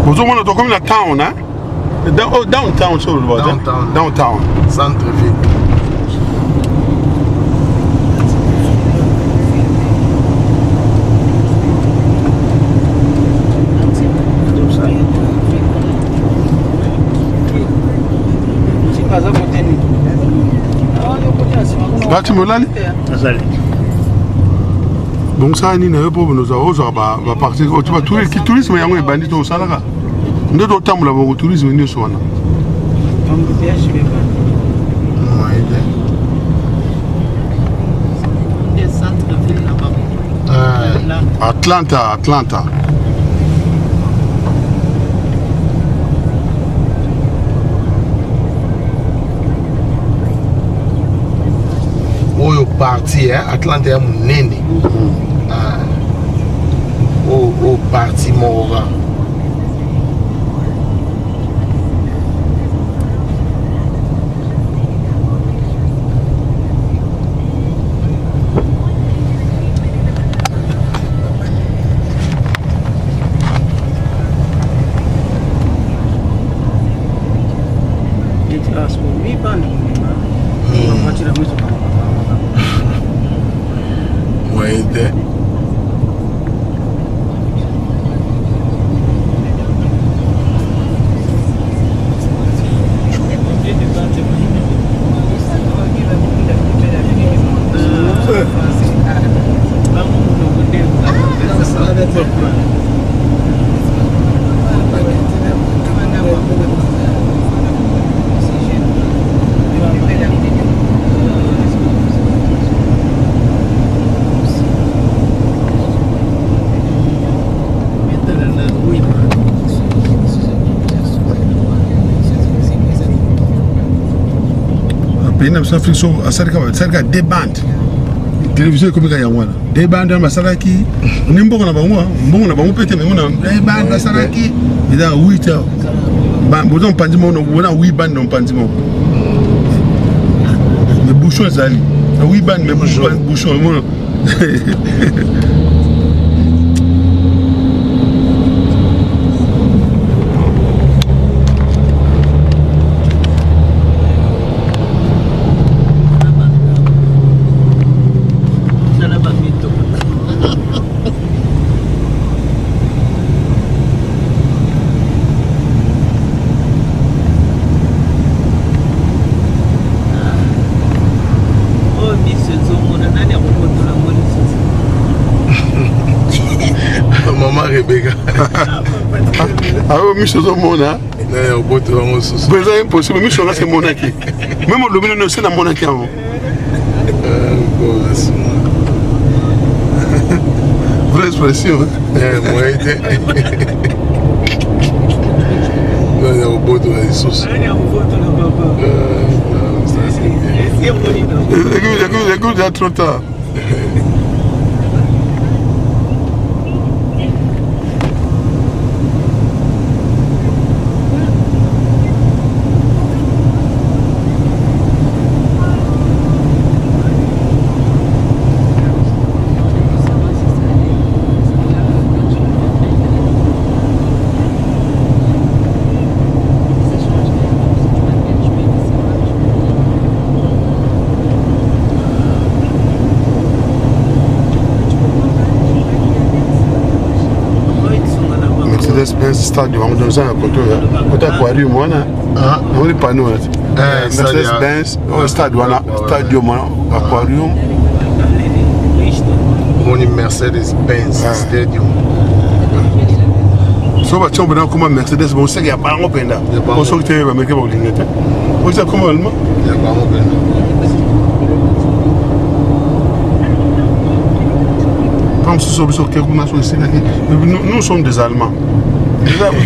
Vous avez comme la town, hein? Downtown, sur le bord. Downtown. Centre-ville. Donc ça, nous avons partir. Tu vois, tous les touristes, mais il y a des bandits au Salaga. Nous avons temps pour le tourisme. Nous sommes là. Atlanta. Oyo parti, Atlanta est mon nene. Au parti Mora. Sarka des bandes. Télévision comme ça yangwana. Des bandes à Masaraki. Nimbo na bango, mbongo na bango pété mais on a des bandes à Saraki. Il y a 8 heures. Bon on pandimo on a 8 bandes on pandimo. Mais bouchon zali. 8 bandes mais bouchon. Ah oui, Muse au monde, hein? C'est impossible, Muse là c'est monaki. Même le domaine c'est la monaki. Vraie expression. Il y a au bout de la sauce. Écoute, il y a trop tard. Stadium, dans un côté aquarium, on est pas nous. Mercedes-Benz, stadium, aquarium. On est Mercedes-Benz stadium. So va tomber comme Mercedes, bon c'est qu'il y a pas un open là. On sort que va mettre au lignette. On sait comment allemand. Il y a pas un open. Nous sommes des Allemands. Vous avez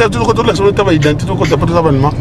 tout le temps de la identité, tout le temps de l'allemand.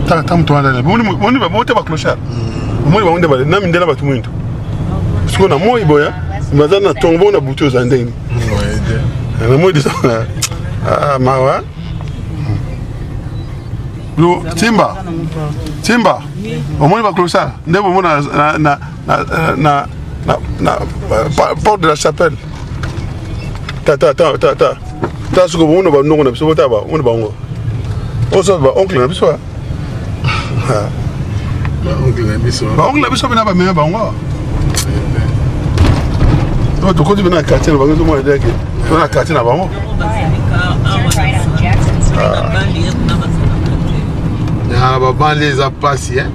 Tam to anda. Moni ba mote ba clochard. Moni ba onde ba na mindela ba tumundo. Parce qu'on a moi boya, mazana tombo na buto za ndeni. Na moi disa. Ah mawa. Yo Timba. Moni ba clochard. Ndebo mona na porte de la chapelle. Ta ce que vous ne ba biso ta ba on ba ngo. O so ba oncle na biso. Ba oncle na biso. Ba oncle na biso bina ba me ba ngo. No to kodi bina quartier ba ngo mo de ke. To na quartier na ba ngo. Ya ba ban les a passé hein.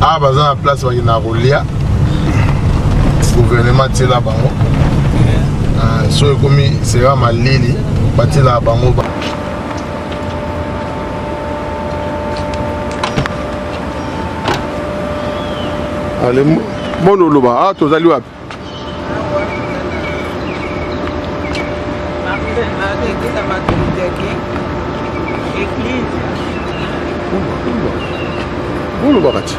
Ah bah ça la place va y na rolia. Gouvernement tela bango. So comme c'est vraiment lili, batela bango. Allez, mono loba, to zali wapi? Mono bakati.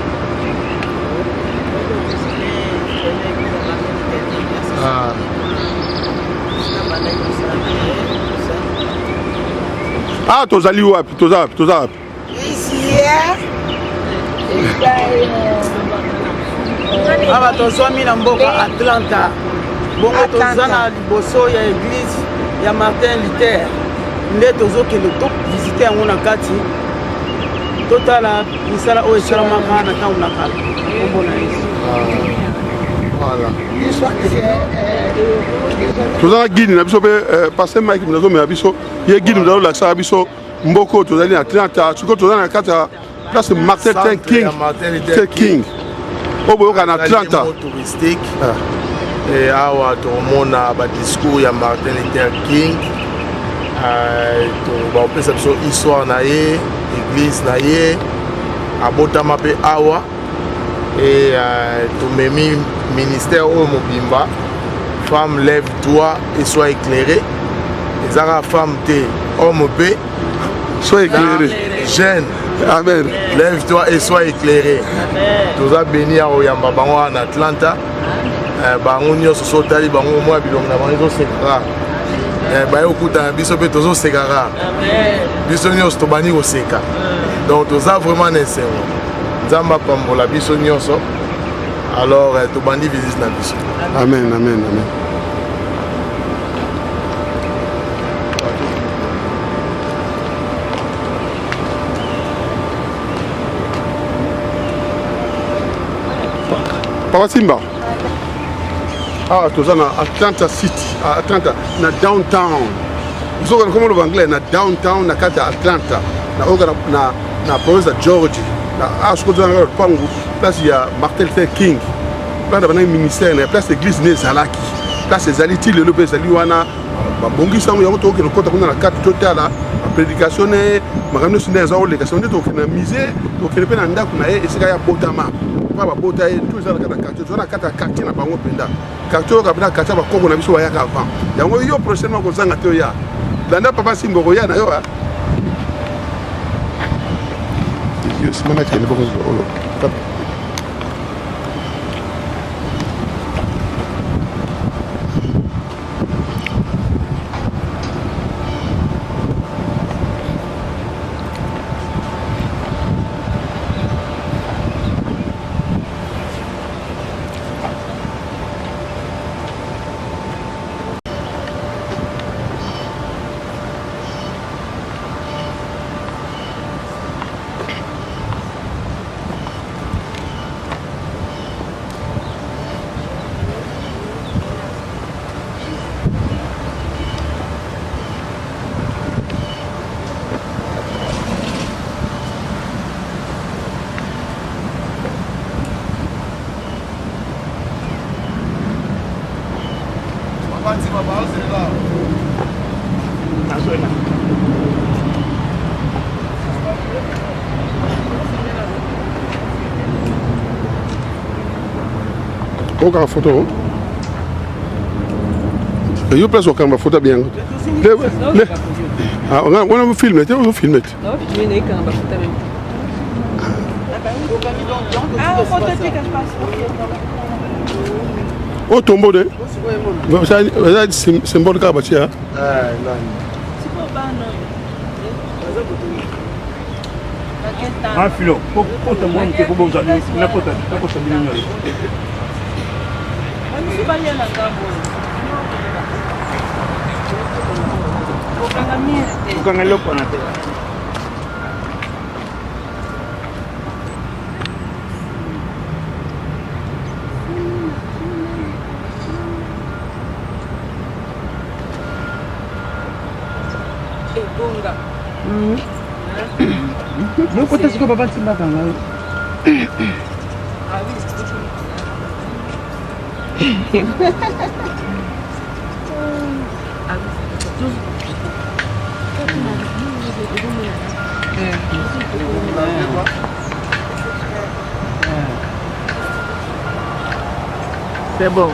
Ah, tozali wapi? Toza wapi? Aba tozwami na mboka Atlanta. Bongo toza na liboso ya église ya Martin Luther. Nde tozokende to visiter yango na kati. Totala misala oyo esalamaka na ntango na kala. Kombo na Yesu. Voilà. Toza guide na biso pe passer Mike mnazo me biso. Ye guide mnazo la sa biso mboko tozali na Atlanta. Suko toza na kati place Martin Luther King. Obo yoka na Atlanta touristique. Et awa to mona ba discours ya Martin Luther King. To ba opesa biso histoire na ye, église na ye. Abotama pe awa. Et to memi ministère au mobimba. Femme lève toi et sois éclairée. Les arabes femmes te homme pe sois éclairé. Jeune. Amen. Lève-toi et sois éclairé. Tous a béni à Oyamba Bango en Atlanta. Bango nyos sotali bango moi bilong na bango sekara. Ba yokuta biso pe tozo sekara. Biso nyos to bani ko seka. Donc tous a vraiment nécessaire. Nzamba pambola biso nyoso. Alors to bandi visite na biso. Amen, amen, amen. Papa Simba. Ah, toza na Atlanta City, Atlanta na downtown. Vous savez comment le anglais na downtown na kata Atlanta. Na province de Georgia. Na asko toza na pangu place ya Martin Luther King. Place de ministère na place église ne Zalaki. Place ezaliti le lobe ezali wana babongi sango yango to ke le kota kuna na kata totala prédication ne makamno sinde za ole kasi on to ke na musée to ke pe na ndako na e esika ya botama. Ba bota e tout ça na quartier to na kata quartier na bango penda quartier ka bina quartier ba kongo na biso wa yaka avant yango yo prochainement ko zanga to ya landa papa Simba ko ya na yo ha yo simana ke le boko olo Aucun photo. Et vous place au camera photo bien. Ah, on a vous filmé, vous filmé. Non, je n'ai qu'un photo même. Ah, photo c'est quelque chose. Oh, tombeau de. C'est symbole de Kabatia. Ah, non. C'est pas ban. Ah, filo, pour te montrer que vous avez la photo, Não acontece com o papai se bater lá. C'est bon.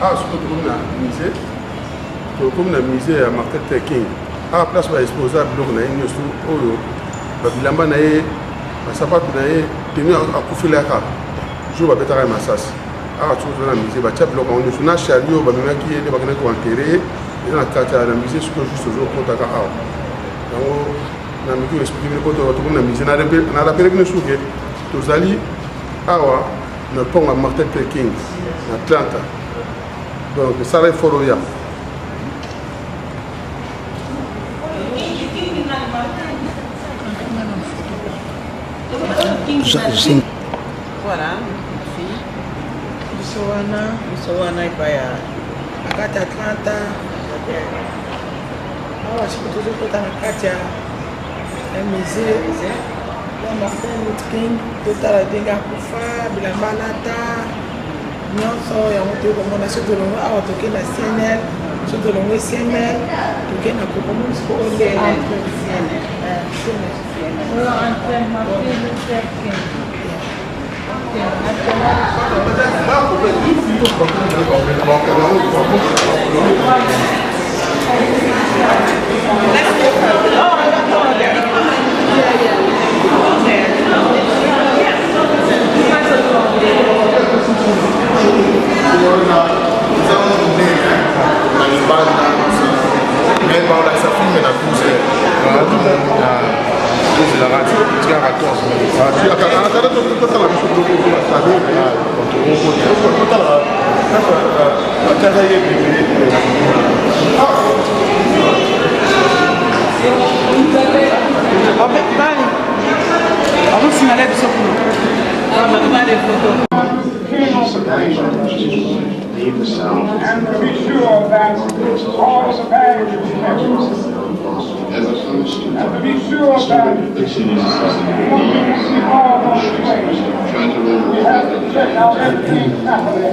Ah, surtout comme la musée à Martin Luther King. Ah, place va exposer à bloc na une sous oyo. Babilamba na ye, basapatu na ye, tenu à kufila ka. Jo ba betara masas. Ah, tu vois la musée ba tcha bloc on sous na chariot ba mena ki ele ba kana ko enterrer. Et na kata la musée sur juste au compte ka ah. Donc na mi ko expliquer ko to na musée na rappelé que ne sous que tozali awa na pont à Martin Luther King na Atlanta. Donc ça là il faut le Voilà, fille. Lusowana ipaya. Akati Atlanta. Ah, je peux toujours tout en Katia. Un musée. Martin Luther King. Tout à la dinga kufa, bilambalata. Nyonso ya moto komona soto longo awa toke na CNL, soto longo CNL, toke na kokomo ko ole entre CNL. Entre Martin Luther King. Leave the sound. And to be sure that all of the baggage is checked. And to be sure that when we see all those things, we have to check out everything happening.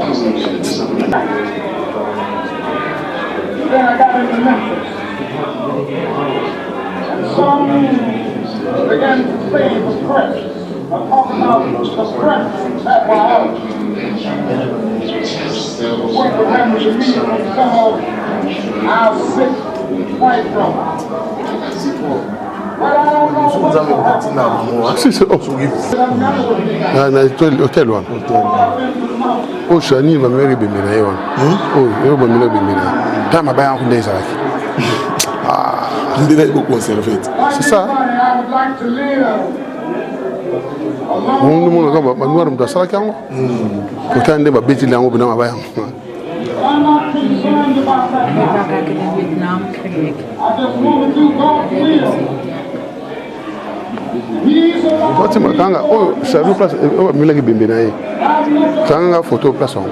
Then I got into Memphis. And some began to say the press. I'm talking about the press that were out. One remembers the meeting with some of our sick white brothers. But I don't know what happened. Hotel one. Oh, Shani, my Mary Bimina. Oh, you're Bimina Bimina. Time I buy out days. Ah, you didn't go conservate. C'est ça. I would like to live. Mon monde comme manuel de ça quand pourtant des babeti là on peut pas I'm not concerned about that. I just want to do God's will. Toi, tu m'as quand oh, ça veut place, oh, mais là, il bimbe naïe. Quand on a photo place on.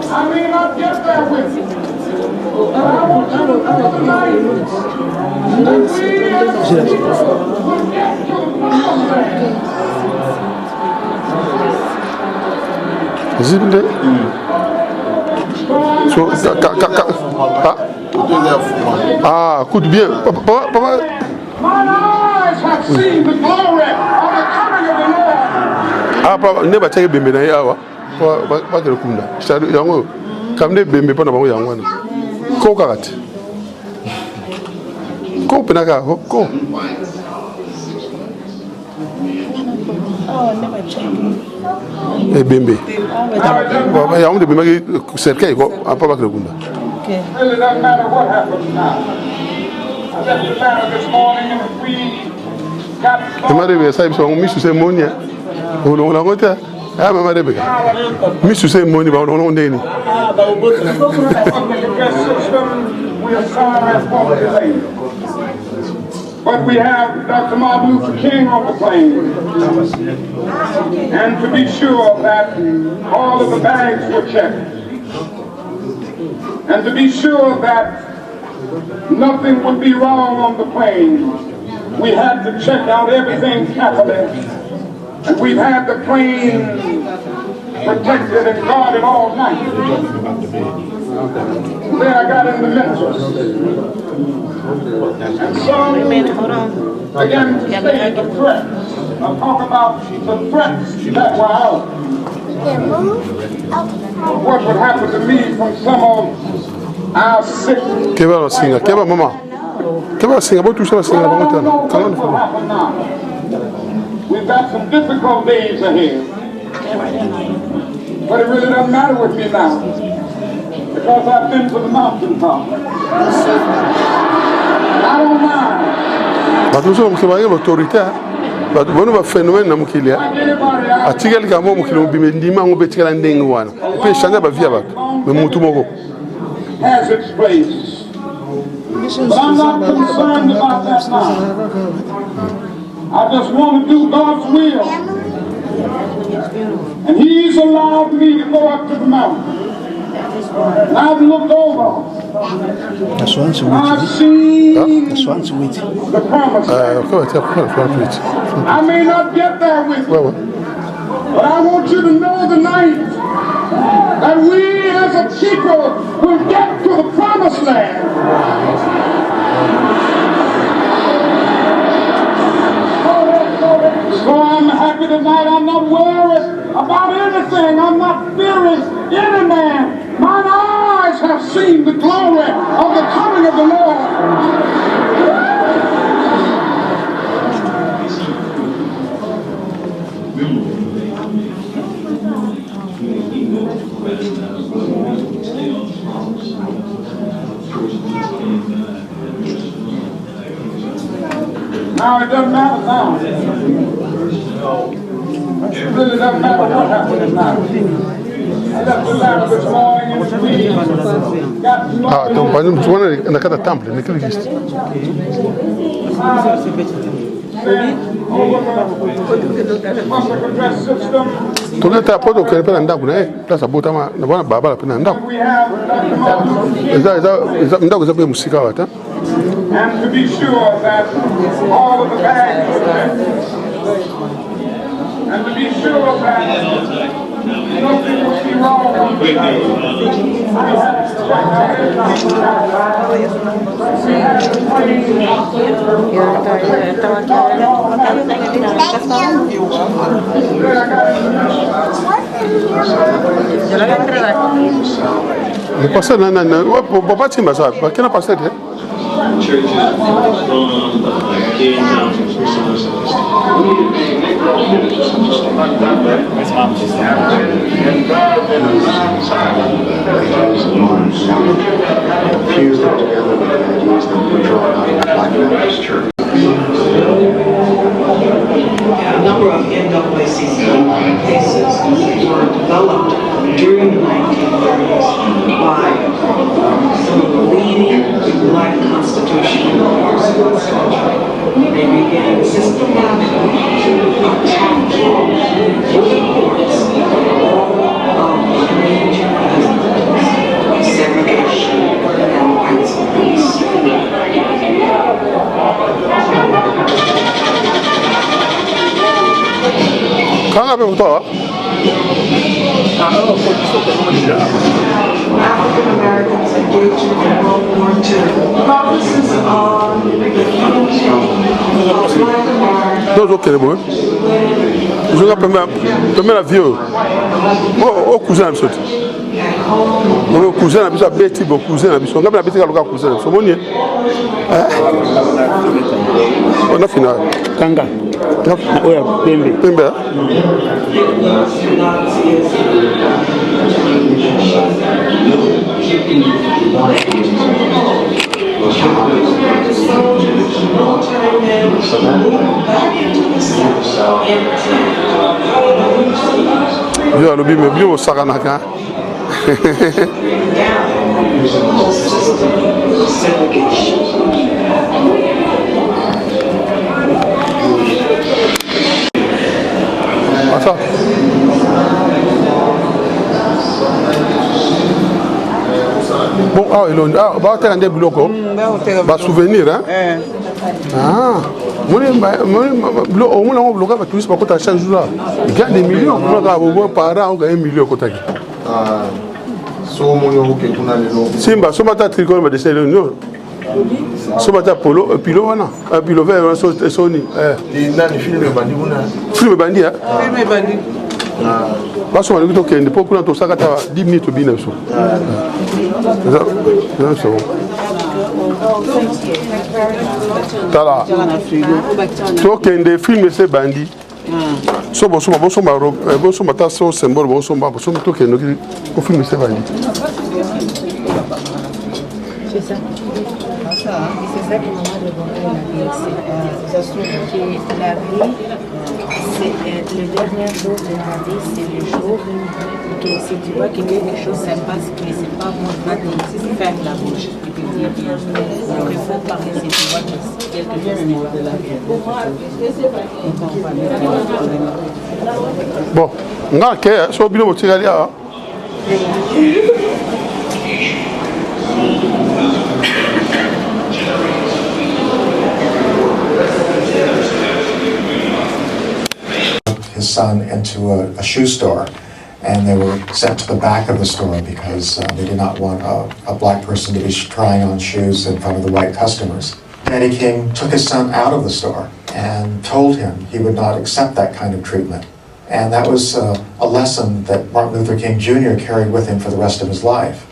I may not get there with you, but I want you to know tonight that we as a people will get to the promised land. Is it there? So, écoute bien. Papa. Mine eyes have seen the glory of the coming of the Lord. Papa, never take a bimbe naïe, pas que le kunda. C'est-à-dire, yango, comme des bimbe pas n'avoir yango. Ko karat. Ko penaka, ko. Et bimbe. Yango de bimbe cercle ko, pas que le kunda. It really doesn't matter what happens now. I left Atlanta this morning and we got Madame, ça, ils sont mis sur ces monia. On l'a goûté. Ah, maman, Rebecca. Mis sur ces monia, on l'a dit. But we have Dr. Martin Luther King on the plane. And to be sure that all of the bags were checked. And to be sure that nothing would be wrong on the plane, we had to check out everything carefully. And we've had the plane protected and guarded all night. Then I got in the middle. And some began to say the threats. I'll talk about the threats that were out. What would happen to me from some of our sick. Keba singa, keba mama. Keba singa, bo touche la singa, bo motana. Comment on fait now? We've got some difficult days ahead. But it really doesn't matter with me now. Because I've been to the mountaintop. I don't mind. But also, I'm saying autorité. But one of the phenomena mukilia. Atigali kama mukilo bimendima ngobe tikala ndengi wana. Pe shanga ba via bato. Me mutu moko. Has its place. But I'm not concerned about that now. I just want to do God's will. And He's allowed me to go up to the mountain. And I've looked over. That's one to I've seen That's one to the promise. I may not get there with you, but I want you to know tonight that we as a people will get to the promised land. So I'm happy tonight. I'm not worried about anything. I'm not fearing any man. Mine eyes have seen the glory of the coming of the Lord. Now it doesn't matter now. It really doesn't matter what happens now. I left the lab this morning and we got to know. Então, pode não na cada temple, naquele gesto. Toda tá pode querer para andar, né? Plaça bota uma na boa baba para andar. Exato, andar com a música lá, tá? And to be sure that all of the bags and to be sure that nothing will be wrong on the night. I have to check out everything. We have to Le pasteur non, papa tu m'as ça, quel est pasteur? Churches from King fuse them together with the ideas that were drawn out of the Black Baptist Church. A number of NAACP cases were developed during the 1930s by some of the leading They began systematically to attack with the courts of major residents, segregation, and white supremacy. Quand on a toi? African Americans engaged in World War II. Policies on the future of Black America. Deux autres Québécois. Je vais permettre la vie. Au cousin de sauter. Au cousin de la bête, au cousin de la bête. On a la bête qui a le cousin. C'est bon. On a fini. Kanga. Oya Pembe. Pembe. Yo alobi me bio sakanaka. Asa. Bon, ah, bah t'es un des blocs, bah souvenir, hein. Ah, moi, au moins on bloque avec tous, par contre à chaque jour là, il gagne des millions. Moi, quand par an, on gagne 1 million côté. Ah, so mon yo que tu n'as le. Simba, so mata tricot me descend le so mata polo, pilo wana, pilo vert, Sony. Et là, le film bandi on a. Film bandi, hein. Film bandi. Parce qu'on a dit que ne peut pas prendre ça 10 minutes bien ça. C'est bon. Tala. So que des films c'est bandi. So bon so mata so symbole bon so to que no film c'est bandi. C'est ça. C'est ça que maman demandait la vie. C'est la vie. C'est le dernier jour de la vie, c'est le jour que si tu vois que quelque chose se passe, mais c'est pas bon, pas de faire la bouche et te dire bien. Donc il faut parler si tu vois que quelque chose n'est pas de la vie. Bon, ok, so bilo motigali ah. His son into a shoe store, and they were sent to the back of the store because they did not want a black person to be trying on shoes in front of the white customers. Daddy King took his son out of the store and told him he would not accept that kind of treatment. And that was a lesson that Martin Luther King Jr. carried with him for the rest of his life.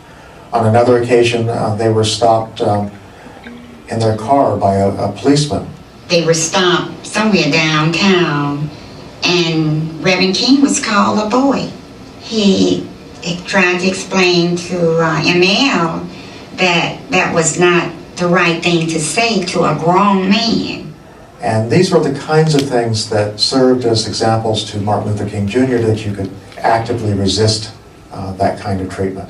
On another occasion, they were stopped in their car by a policeman. They were stopped somewhere downtown, and Reverend King was called a boy. He tried to explain to ML that that was not the right thing to say to a grown man. And these were the kinds of things that served as examples to Martin Luther King Jr. that you could actively resist that kind of treatment.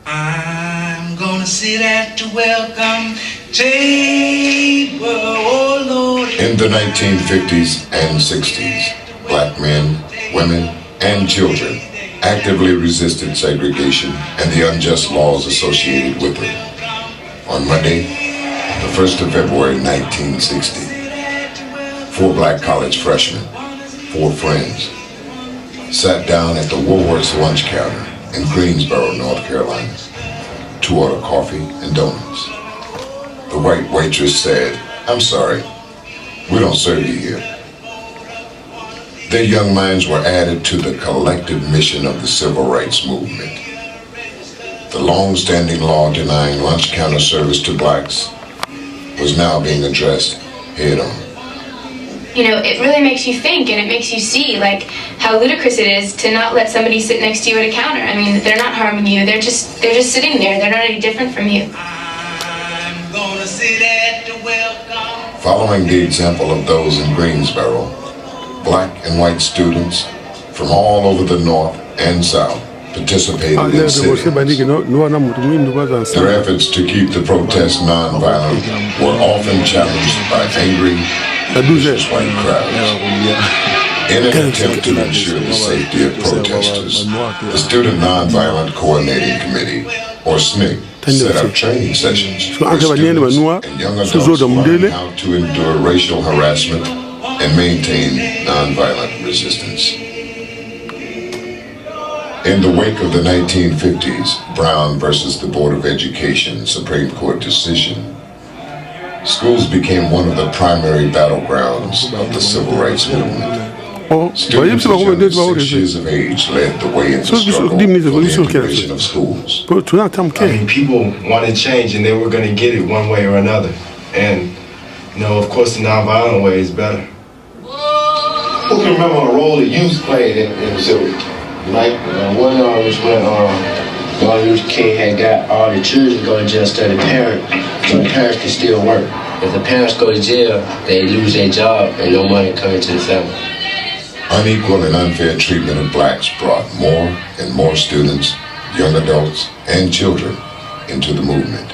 I'm gonna sit at the welcome table, oh Lord. In the 1950s and 60s, black men, women, and children actively resisted segregation and the unjust laws associated with it. On Monday, the 1st of February 1960, 4 black college freshmen, 4 friends, sat down at the Woolworth's lunch counter in Greensboro, North Carolina, to order coffee and donuts. The white waitress said, "I'm sorry, we don't serve you here." Their young minds were added to the collective mission of the civil rights movement. The long-standing law denying lunch counter service to blacks was now being addressed head-on. You know, it really makes you think, and it makes you see like how ludicrous it is to not let somebody sit next to you at a counter. I mean, they're not harming you. They're just sitting there. They're not any different from you. I'm gonna sit at the welcome. Following the example of those in Greensboro, black and white students from all over the North and South participated in sit-ins. Their efforts to keep the protests non-violent were often challenged by angry, vicious white crowds. In an attempt to ensure the safety of protesters, the Student Nonviolent Coordinating Committee, or SNCC, set up training sessions for students and young adults learn how to endure racial harassment and maintain nonviolent resistance. In the wake of the 1950s Brown versus the Board of Education Supreme Court decision, schools became one of the primary battlegrounds of the civil rights movement. Students as young as 6 years of age led the way in the struggle for the integration of schools. I mean, people wanted change and they were going to get it one way or another. And, you know, of course, the nonviolent way is better. Who can remember the role the youth played in Missouri? Like, one was when Martin Luther King had got all the children go to jail instead of parents, so the parents can still work. If the parents go to jail, they lose their job and no money coming to the family. Unequal and unfair treatment of blacks brought more and more students, young adults, and children into the movement.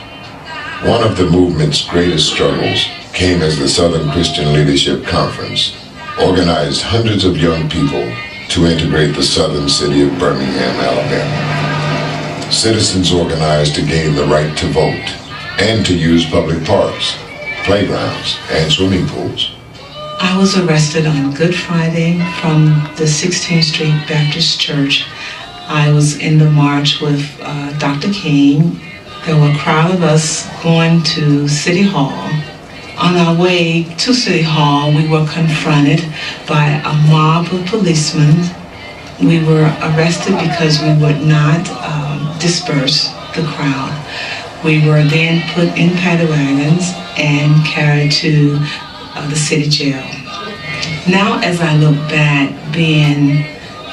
One of the movement's greatest struggles came as the Southern Christian Leadership Conference organized hundreds of young people to integrate the southern city of Birmingham, Alabama. Citizens organized to gain the right to vote and to use public parks, playgrounds, and swimming pools. I was arrested on Good Friday from the 16th Street Baptist Church. I was in the march with Dr. King. There were a crowd of us going to City Hall. On our way to City Hall, we were confronted by a mob of policemen. We were arrested because we would not disperse the crowd. We were then put in paddy wagons and carried to the city jail. Now, as I look back, being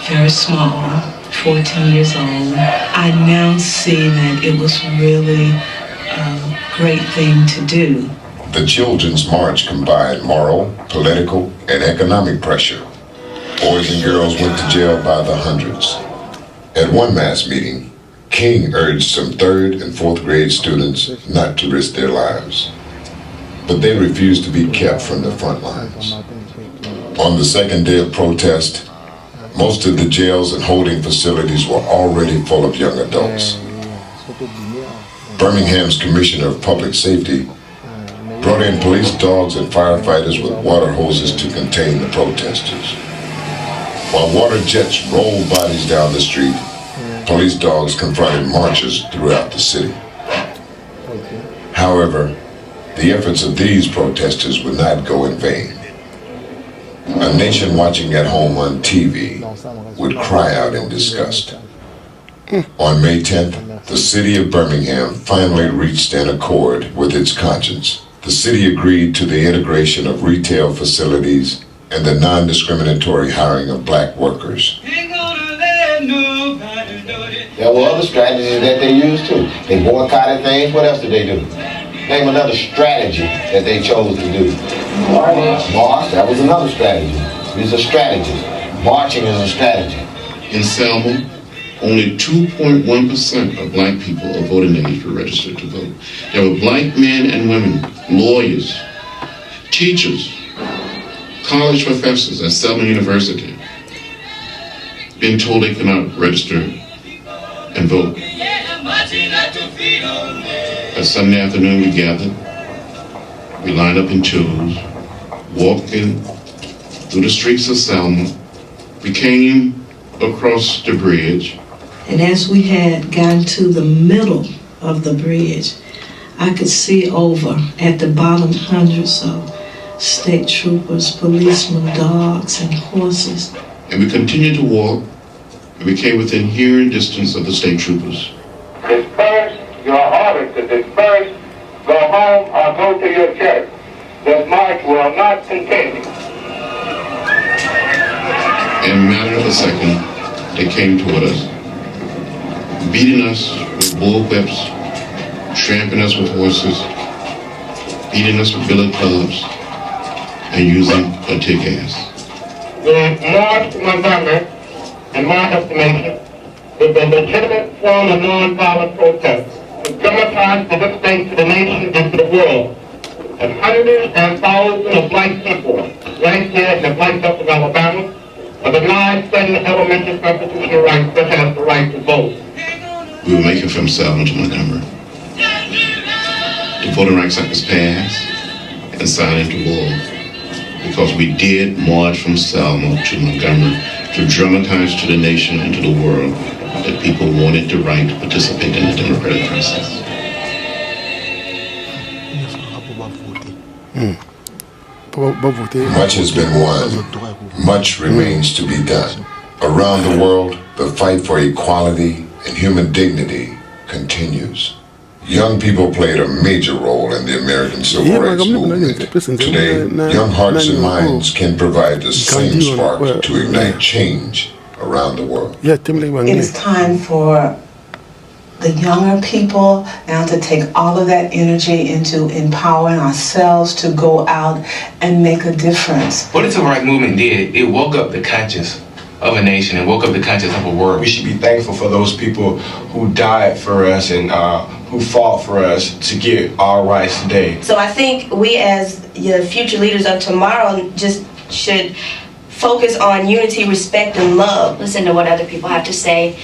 very small, 14 years old, I now see that it was really a great thing to do. The Children's March combined moral, political, and economic pressure. Boys and girls went to jail by the hundreds. At one mass meeting, King urged some 3rd and 4th grade students not to risk their lives. But they refused to be kept from the front lines. On the second day of protest, most of the jails and holding facilities were already full of young adults. Birmingham's Commissioner of Public Safety brought in police dogs and firefighters with water hoses to contain the protesters. While water jets rolled bodies down the street, police dogs confronted marchers throughout the city. However, the efforts of these protesters would not go in vain. A nation watching at home on TV would cry out in disgust. On May 10th, the city of Birmingham finally reached an accord with its conscience. The city agreed to the integration of retail facilities and the non-discriminatory hiring of black workers. There were other strategies that they used too. They boycotted things. What else did they do? Name another strategy that they chose to do. March, that was another strategy. These are strategies. Marching is a strategy. In Selma, only 2.1% of black people of voting age were registered to vote. There were black men and women, lawyers, teachers, college professors at Selma University being told they could not register and vote. That Sunday afternoon we gathered, we lined up in twos, walking through the streets of Selma. We came across the bridge. And as we had gotten to the middle of the bridge, I could see over at the bottom hundreds of state troopers, policemen, dogs, and horses. And we continued to walk, and we came within hearing distance of the state troopers. Disperse, your orders to disperse, go home or go to your church. This march will not continue. In a matter of a second, they came toward us, beating us with bull whips, tramping us with horses, beating us with billet clubs, and using a tear gas. The North Montgomery and my estimation, is a legitimate form of nonviolent protest to democratize the this state to the nation and to the world. And hundreds and thousands of black people right here in the black belt of Alabama are denied certain elementary constitutional rights such as the right to vote. We will make it from Selma to Montgomery. The Voting Rights Act was passed and signed into law because we did march from Selma to Montgomery to dramatize to the nation and to the world that people wanted the right to participate in the democratic process. Much has been won. Much remains to be done. Around the world, the fight for equality and human dignity continues. Young people played a major role in the American Civil Rights Movement. Today, young hearts and minds can provide the same spark to ignite change around the world. It is time for the younger people now to take all of that energy into empowering ourselves to go out and make a difference. What the Civil Rights Movement did, it woke up the conscience of a nation and woke up the conscience of a world. We should be thankful for those people who died for us and who fought for us to get our rights today. So I think we as the future leaders of tomorrow just should focus on unity, respect, and love. Listen to what other people have to say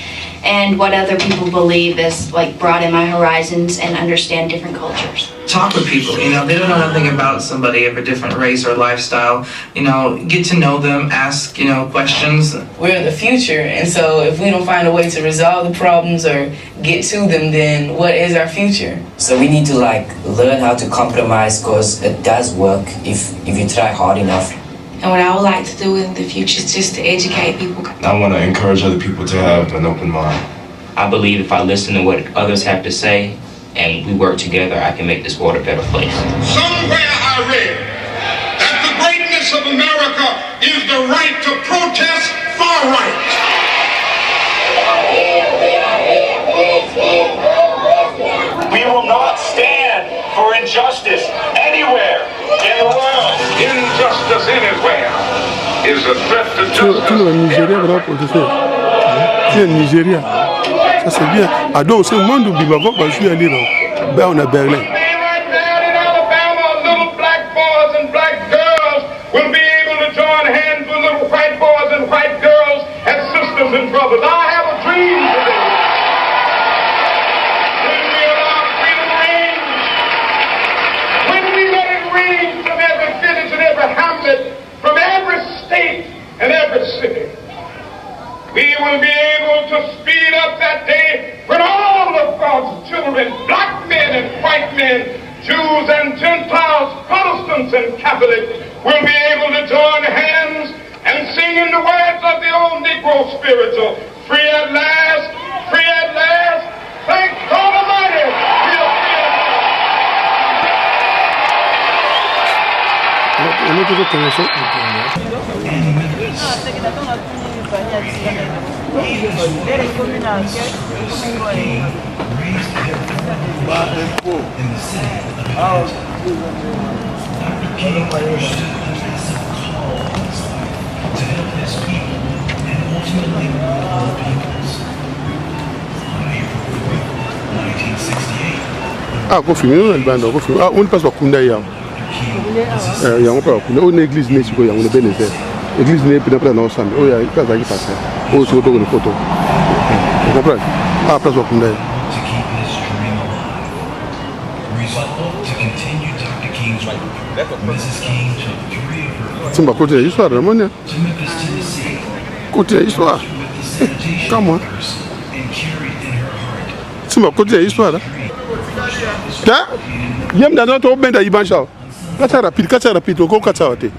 and what other people believe is like broaden my horizons and understand different cultures. Talk with people, they don't know nothing about somebody of a different race or lifestyle, get to know them, ask, questions. We're in the future, and so if we don't find a way to resolve the problems or get to them, then what is our future? So we need to learn how to compromise, because it does work if you try hard enough. And what I would like to do in the future is just to educate people. I want to encourage other people to have an open mind. I believe if I listen to what others have to say and we work together, I can make this world a better place. Somewhere I read that the greatness of America is the right to protest far right. We will not stand for injustice anywhere in the world. Injustice anywhere is a threat to justice. Tu le Nigeria va protester. Tu es Nigeria. Ça c'est bien. Ah donc c'est le monde où il va voir parce que je suis allé là. Ben on a Berlin. Little black boys and black girls will be able to join hands with little white boys and white girls as sisters and brothers. I have a dream today. When we allow freedom reign, when we let it reign from every village and every hamlet, from every state and every city, we will be able to speed up that day when all of God's children, black men and white men, Jews and Gentiles, Protestants and Catholics, will be able to join hands and sing in the words of the old Negro spiritual, free at last, thank God Almighty, we are free at Ah, confirmé, on a le bando, confirmé. Ah, on passe par Kunda Yam. On passe par Kunda. On église n'est pas on est bénéfice. Église n'est pas dans ensemble. Oh, il y a une place qui passe. Oh, c'est autour de photo. Vous comprenez? Ah, place par Kunda. C'est ma côté l'histoire, Ramon. Côté l'histoire. Comment? C'est ma côté l'histoire. Tá? Yam da não tô bem da Ibancha. Kata rapid, go kata ote.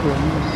pour Muse.